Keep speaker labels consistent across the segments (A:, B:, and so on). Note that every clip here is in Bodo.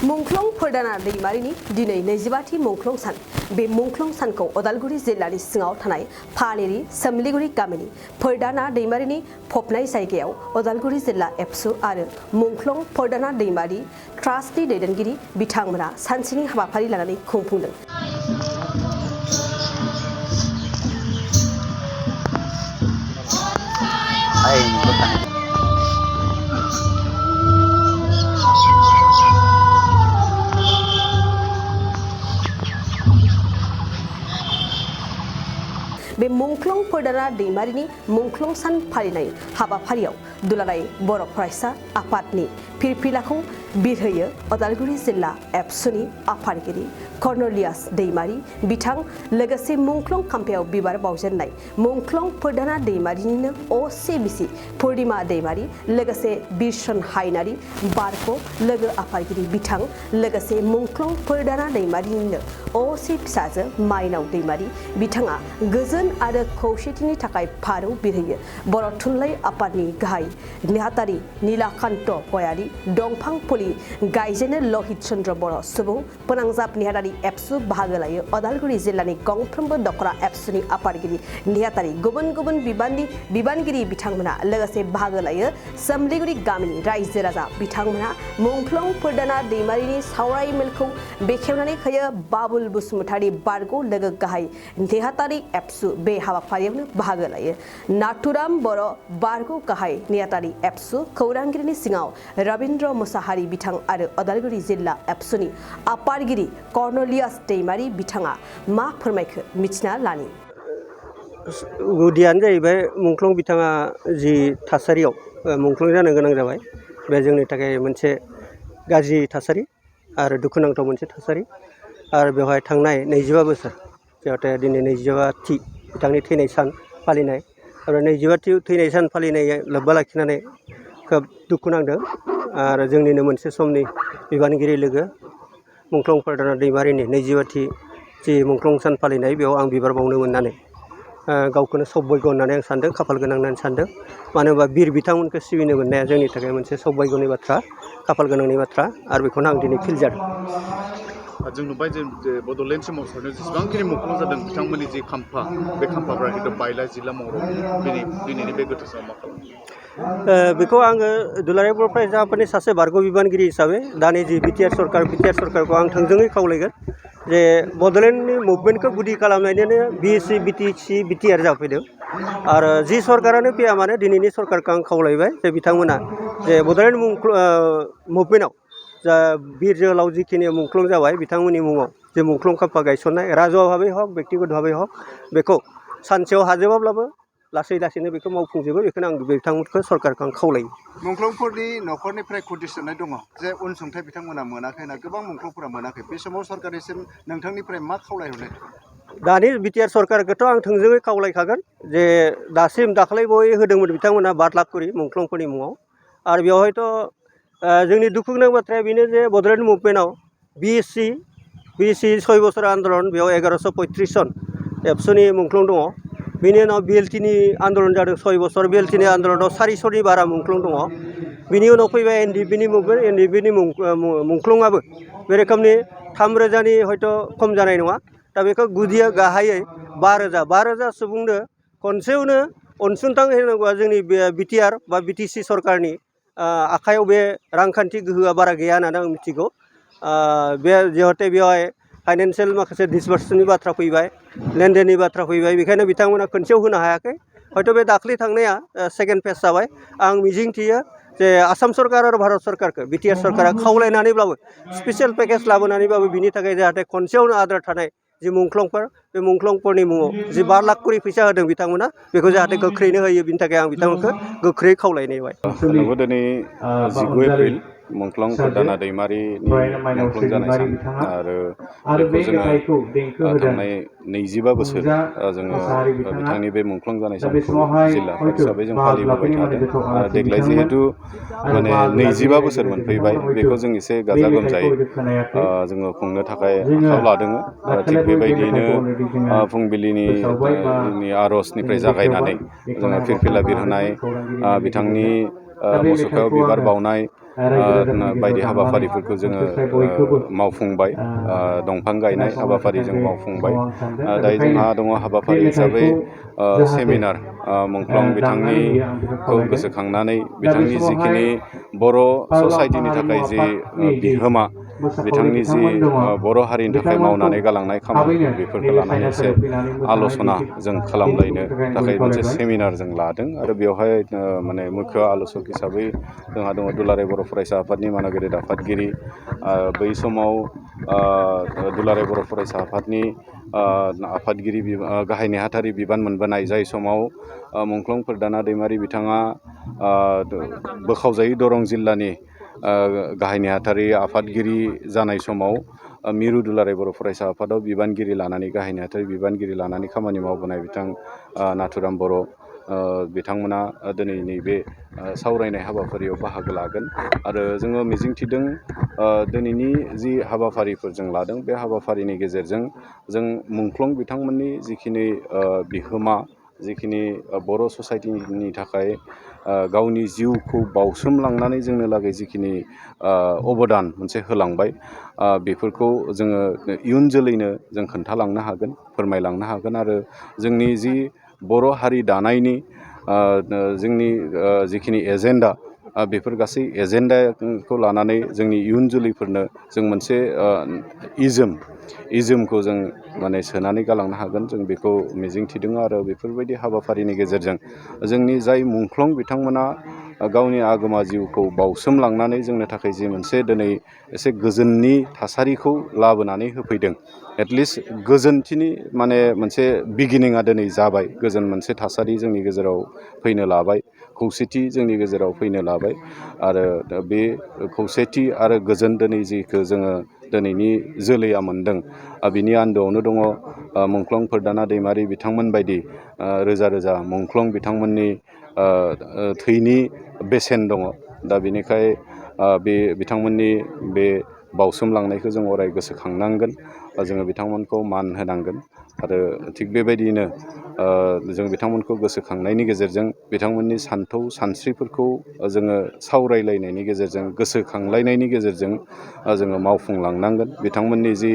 A: मुंख्लं फोरदाना दैमारिनि दिनै 25थि मुंख्लं सान बे मुंख्लं सानखौ उदालगुरि जिल्लानि सिङाव थानाय फानेरि सोमलिगुरि गामिनि फोरदाना दैमारिनि फबनाय जायगायाव उदालगुरि जिल्ला एबसु आरो मुंख्लं फोरदाना दैमारि ट्रास्टनि दैदेनगिरि बिथांमोना सानसेनि हाबाफारि लानानै खुंफुंदों। बे मुंख्लं फोरदाना दैमारिनि मुंख्लं सान फालिनाय हाबाफारियाव दुलाराय बर' फरायसा आफादनि फिरफिलाखौ बिरहोयो उदालगुरि जिल्ला एबसुनि आफादगिरि कर्नेलियास दैमारि बिथां लोगोसे मुंख्लं खाम्फायाव बिबार बावजेननाय मुंख्लं फोरदाना दैमारिनिनो असिबिसि पुर्णिमा दैमारि लोगोसे बिरसन हायनारि बारख' लोगो आफादगिरि बिथां लोगोसे मुंख्लं फोरदाना दैमारिनिनो असि फिसाजो माइनाव दैमारि बिथाङा गोजोन आरो खौसेथिनि थाखाय फारौ बिरहोयो। बर' थुनलाइ आफादनि गाहाय नेहाथारि नीलाकान्त गयारि दंफां फुलि गायजेनो लहित चन्द्र बर' सुबुं फोनांजाब नेहाथारि एबसु बाहागो लायो। उदालगुरि जिल्लानि गंफ्रोमबो दखरा एबसुनि आफादगिरि नेहाथारि गुबुन गुबुन बिबानगिरि बिथांमोना लोगोसे बाहागो लायो। सोमलिगुरि गामिनि रायजो राजा बिथांमोना मुंख्लं फोरदाना दैमारिनि सावराय मेलखौ बेखेवनानै होयो। बाबुल बसुमतारी बारग' लोगो गाहाय नेहाथारि एबसु बे हाबाफारियावनो बाहागो लायो। नाथुराम बर' बारग' गाहाय नेहाथारि एबसु खौरांगिरिनि सिङाव रबिन्द्र मुसाहारि बिथां आरो उदालगुरि जिल्ला एबसुनि आफादगिरि कर्नेलियास दैमारि बिथाङा मा फोरमायखो मिथिना लानि।
B: गुदियानो जाहैबाय मुंख्लं बिथाङा जि थासारियाव मुंख्लं जानो गोनां जाबाय बे जोंनि थाखाय मोनसे गाज्रि थासारि आरो दुखुनांथाव मोनसे थासारि आरो बेवहाय थांनाय 25 बोसोर जाहाथे दिनै 25थि बिथांनि थैनाय सान फालिनाय आरो 25थि थैनाय सान फालिनाय लोब्बा लाखिनानै खोब दुखु नांदों आरो जोंनिनो मोनसे समनि बिबानगिरि लोगो मुंख्लं फोरदाना दैमारिनि 25थि जि मुंख्लं सान फालिनाय बेयाव आं बिबार बावनो मोननानै गावखौनो सौभाग्य होननानै आं सानदों, खाफाल गोनां होननानै सानदों। मानो होनबा बिर बिथांमोनखौ सिबिनो मोननाया जोंनि थाखाय मोनसे सौभाग्यनि बाथ्रा, खाफाल गोनांनि बाथ्रा आरो बेखौनो आं दिनै फिल जादों।
C: जों नुबाय जे बड'लेण्ड सोमावसारनायाव जेसेबांखिनि मुंख्लं जादों बिथांमोननि जि खाम्फा बे खाम्फाफ्रा एकदम बायला जिला महराव दिनैनि बे गोथौ समाव मा खालामो?
B: बेखौ आङो दुलाराय बर' फरायसा आफादनि सासे बारग' बिबानगिरि हिसाबै दानि जि बिटिआर सरकारखौ आं थोंजोङै खावलायगोन जे बड'लेण्डनि मुभमेन्टखौ गुदि खालामनायनिनो बिएससि बिटिसि बिटिआर जाफैदों आरो जि सरकारानो फैया मानो दिनैनि सरकारखौ आं खावलायबाय जे बिथांमोना जे बड'लेण्ड मुभमेन्टआव जा बिर जोहोलाव जिखिनि मुंख्लं जाबाय बिथांमोननि मुङाव जे मुंख्लं खाम्फा गायसननाय राजुवा भाबै हक बेक्तिगत भाबै हक बेखौ सानसेयाव हाजोबाब्लाबो लासैनो बेखौ मावफुंजोबो बेखौनो आं बिथांमोनखौ सरकारखौ आं खावलायो।
D: मुंख्लंफोरनि न'खरनिफ्राय खुदिसोनाय दङ जे अनसुंथाइ बिथांमोना मोनाखै होनना गोबां मुंख्लंफोरा मोनाखै बे समाव सरकारनिसिम नोंथांनिफ्राय मा खावलायहरनाय?
B: दानि बिटिआर सरकारखौथ' आं थोंजोङै खावलायखागोन जे दाखालै बय होदोंमोन बिथांमोना 5 लाख करि मुंख्लंफोरनि मुङाव आरो बेवहायथ' जोंनि दुखु गोनां बाथ्राया बेनो जे बड'लेण्ड मुभमेन्टआव बिएससि 6 बोसोर आन्दलन बेयाव 1135 जन एबसुनि मुंख्लं दङ। बिनि उनाव बिएलटिनि आन्दलन जादों 6 बोसोर बिएलटिनि आन्दलनाव 400नि बारा मुंख्लं दङ। बिनि उनाव फैबाय एनडिएफबिनि मुभमेन्ट एनडिएफबिनि मुंख्लङाबो बे रोखोमनि 3000नि हयथ' खम जानाय नङा। दा बेखौ गुदिया गाहायै 5000 सुबुंनो खनसेयावनो अनसुंथाइ होनांगौआ जोंनि बिटिआर बा बिटिसि सरकारनि आखायाव बे रांखान्थि गोहोआ बारा गैया होननानै आं मिथिगौ। बे जिहेतु बेवहाय फाइनान्सियेल माखासे डिसबार्समेन्टनि बाथ्रा फैबाय, लेनदेननि बाथ्रा फैबाय, बेखायनो बिथांमोना खनसेयाव होनो हायाखै। हयथ' बे दाख्लै थांनाया सेकेन्ड फेज जाबाय। आं मिजिंथियो जे आसाम सरकार आरो भारत सरकारखौ बिटिआर सरकारा खावलायनानैब्लाबो स्पेसियेल पेकेज लाबोनानैबाबो बिनि थाखाय जाहाथे खनसेयावनो आद्रा थानाय जि मुंख्लंफोर बे मुंख्लंफोरनि मुङाव जि 5 लाख करि फैसा होदों बिथांमोना बेखौ जाहाथे गोख्रैनो होयो बिनि थाखाय आं बिथांमोनखौ गोख्रै खावलायनाय जाबाय।
C: नंगौ दिनै 19 एप्रिल मुंख्लं फोरदाना दैमारिनि मुंख्लं जानाय सान आरो बेखौ जोङो थांनाय 25 बोसोर जोङो बिथांनि बे मुंख्लं जानाय सानखौ जिल्ला आफाद हिसाबै जों फालिबोबाय थादों आरो देग्लाय जिहेतु माने 25 बोसोर मोनफैबाय बेखौ जों एसे गाजा गोमजायै जोङो खुंनो थाखाय आखायाव लादों। थिग बेबायदियैनो फुंबिलिनि आर'जनिफ्राय जागायनानै जोङो फिरफिला बिरहोनाय बिथांनि मुसुखायाव बिबार बावनाय बायदि हाबाफारिफोरखौ जोङो मावफुंबाय दंफां गायनाय हाबाफारि जों मावफुंबाय दायो जोंहा दङ हाबाफारि हिसाबै सेमिनार मुंख्लं बिथांनिखौ गोसोखांनानै बिथांनि जिखिनि बर' ससाइटिनि थाखाय जि बिहोमा बिथांनि जि बर' हारिनि थाखाय मावनानै गालांनाय खामानि बेफोरखौ लानानै एसे आल'सना जों खालामलायनो थाखाय मोनसे सेमिनार जों लादों आरो बेवहाय माने मुख्य आल'सक हिसाबै जोंहा दङ दुलाराय बर' फरायसा आफादनि माना गेदेर आफादगिरि बै समाव दुलाराय बर' फरायसा आफादनि आफादगिरि गाहाय नेहाथारि बिबान मोनबोनाय जाय समाव मुंख्लं फोरदाना दैमारि बिथाङा बोखावजायै दरं जिल्लानि गाहाय नेहाथारि आफादगिरि जानाय समाव मिरु दुलाराय बर' फरायसा आफादाव बिबानगिरि लानानै गाहाय नेहाथारि बिबानगिरि लानानै खामानि मावबोनाय बिथां नाथुराम बर' बिथांमोना दिनैनि बे सावरायनाय हाबाफारियाव बाहागो लागोन आरो जोङो मिजिंथिदों दिनैनि जि हाबाफारिफोर जों लादों बे हाबाफारिनि गेजेरजों जों मुंख्लं बिथांमोननि जिखिनि बिहोमा जिखिनि बर' ससाइटिनि थाखाय गावनि जिउखौ बावसोमलांनानै जोंनो लागै जिखिनि अबदान मोनसे होलांबाय बेफोरखौ जोङो इयुन जोलैनो जों खोन्थालांनो हागोन फोरमायलांनो हागोन आरो जोंनि जि बर' हारि दानायनि जोंनि जिखिनि एजेन्डा बेफोर गासै एजेन्डाखौ लानानै जोंनि इयुन जोलैफोरनो जों मोनसे इजोमखौ जों माने सोनानै गालांनो हागोन जों बेखौ मिजिंथिदों आरो बेफोरबायदि हाबाफारिनि गेजेरजों जोंनि जाय मुंख्लं बिथांमोना गावनि आगोमा जिउखौ बावसोमलांनानै जोंनो थाखाय जि मोनसे दिनै एसे गोजोननि थासारिखौ लाबोनानै होफैदों एटलिस्ट गोजोनथिनि माने मोनसे बिगिनिङा दिनै जाबाय गोजोन मोनसे थासारि जोंनि गेजेराव फैनो लाबाय खौसेथि जोंनि गेजेराव फैनो लाबाय आरो बे खौसेथि आरो गोजोन दिनै जिखौ जोङो दिनैनि जोलैया मोनदों बिनि आन्दोआवनो दङ मुंख्लं फोरदाना दैमारि बिथांमोन बायदि रोजा रोजा मुंख्लं बिथांमोननि थैनि बेसेन दङ दा बेनिखाय बे बिथांमोननि बे बावसोमलांनायखौ जों अराय गोसोखांनांगोन जोङो बिथांमोनखौ मान होनांगोन आरो थिग बेबायदियैनो जों बिथांमोनखौ गोसोखांनायनि गेजेरजों बिथांमोननि सानथौ सानस्रिफोरखौ जोङो सावरायलायनायनि गेजेरजों गोसोखांलायनायनि गेजेरजों जोङो मावफुंलांनांगोन बिथांमोननि जि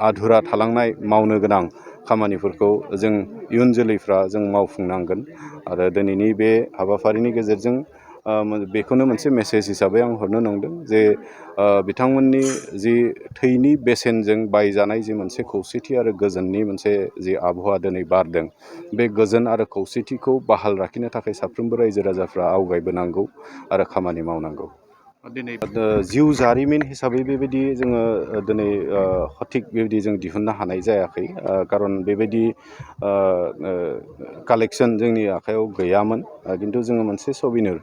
C: आधुरा थालांनाय मावनो गोनां खामानिफोरखौ जों इयुन जोलैफ्रा जों मावफुंनांगोन आरो दिनैनि बे हाबाफारिनि गेजेरजों बेखौनो मोनसे मेसेज हिसाबै आं हरनो नंदों जे बिथांमोननि जि थैनि बेसेनजों बायजानाय जि मोनसे खौसेथि आरो गोजोननि मोनसे जि आबहावा दिनै बारदों बे गोजोन आरो खौसेथिखौ बाहाल लाखिनो थाखाय साफ्रोमबो रायजो राजाफ्रा आवगायबोनांगौ आरो खामानि मावनांगौ दिनै जिउ जारिमिन हिसाबै बेबायदि जोङो दिनै सथिक बेबायदि जों दिहुननो हानाय जायाखै खारन बेबायदि कालेक्सन जोंनि आखायाव गैयामोन खिन्थु जोङो मोनसे सबिनेर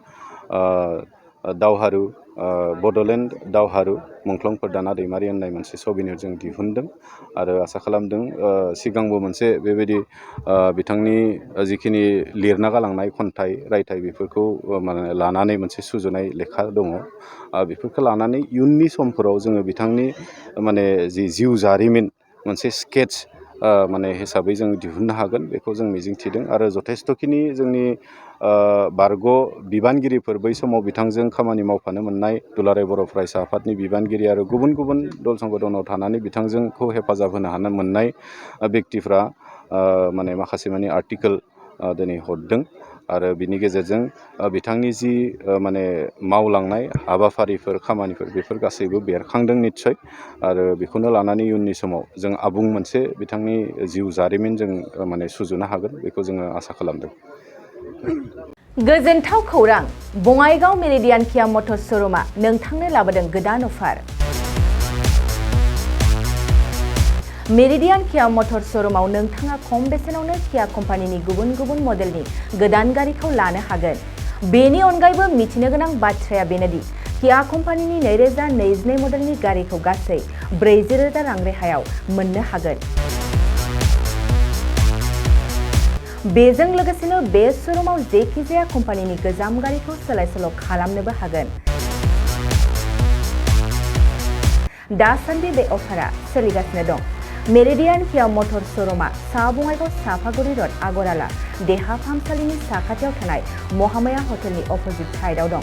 C: दावहारु बड'लेण्ड दावहारु मुंख्लं फोरदाना दैमारि होननाय मोनसे सबिनेर जों दिहुनदों आरो आसा खालामदों सिगांबो मोनसे बेबायदि बिथांनि जिखिनि लिरना गालांनाय खन्थाइ रायथाइ बेफोरखौ माने लानानै मोनसे सुजुनाय लेखा दङ बेफोरखौ लानानै इयुननि समफोराव जोङो बिथांनि माने जि जिउ जारिमिन मोनसे स्केट्स माने हिसाबै जों दिहुननो हागोन बेखौ जों मिजिंथिदों आरो जथेस्थ'खिनि जोंनि बारग' बिबानगिरिफोर बै समाव बिथांजों खामानि मावफानो मोननाय दुलाराय बर' फरायसा आफादनि बिबानगिरि आरो गुबुन गुबुन दल संगठनाव थानानै बिथांजोंखौ हेफाजाब होनो मोननाय बेक्तिफ्रा माने माखासे माने आर्टिकेल दिनै हरदों आरो बिनि गेजेरजों बिथांनि जि माने मावलांनाय हाबाफारिफोर खामानिफोर बेफोर गासैबो बेरखांदों निस्सय आरो बेखौनो लानानै इयुननि समाव जों आबुं मोनसे बिथांनि जिउ जारिमिन जों माने सुजुनो हागोन बेखौ जोङो आसा खालामदों।
E: गोजोनथाव खौरां बङाइगाव मेरिडियान किया मटर्स श'रुमा नोंथांनो लाबोदों गोदान अफार। मेरिडियान किया मटर्स श'रुमाव नोंथाङा खम बेसेनावनो किया कम्पानिनि गुबुन गुबुन मडेलनि गोदान गारिखौ लानो हागोन। बेनि अनगायैबो मिथिनो गोनां बाथ्राया बेनोदि किया कम्पानिनि 2022 मडेलनि गारिखौ गासै 40,000 रां रेहायाव मोननो हागोन। बेजों लोगोसेनो बे श'रुमाव जेखिजाया कम्पानिनि गोजाम गारिखौ सोलाय सोल' खालामनोबो हागोन। दासान्दि बे अफारा सोलिगासिनो दं। मेरिडियान किया मटर शोरूमा सा बङाइगाव साफागुरि रड आगराला देहा फाहामसालिनि साखाथियाव थानाय महामाया हटेलनि अपोजिट साइडआव दं।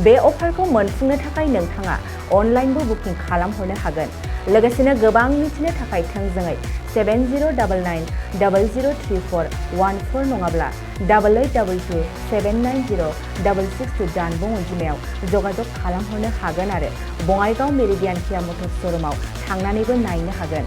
E: बे अफारखौ मोनफुंनो थाखाय नोंथाङा अनलाइनबो बुकिं खालामहरनो हागोन। लोगोसेनो गोबां मिथिनो थाखाय थोंजोङै 7099003414 नङाब्ला 8822790662 जानबुं अनजिमायाव जगाजग खालामहरनो हागोन आरो बङाइगाव मेरिडियान किया मटर शोरूमाव थांनानैबो नायनो हागोन।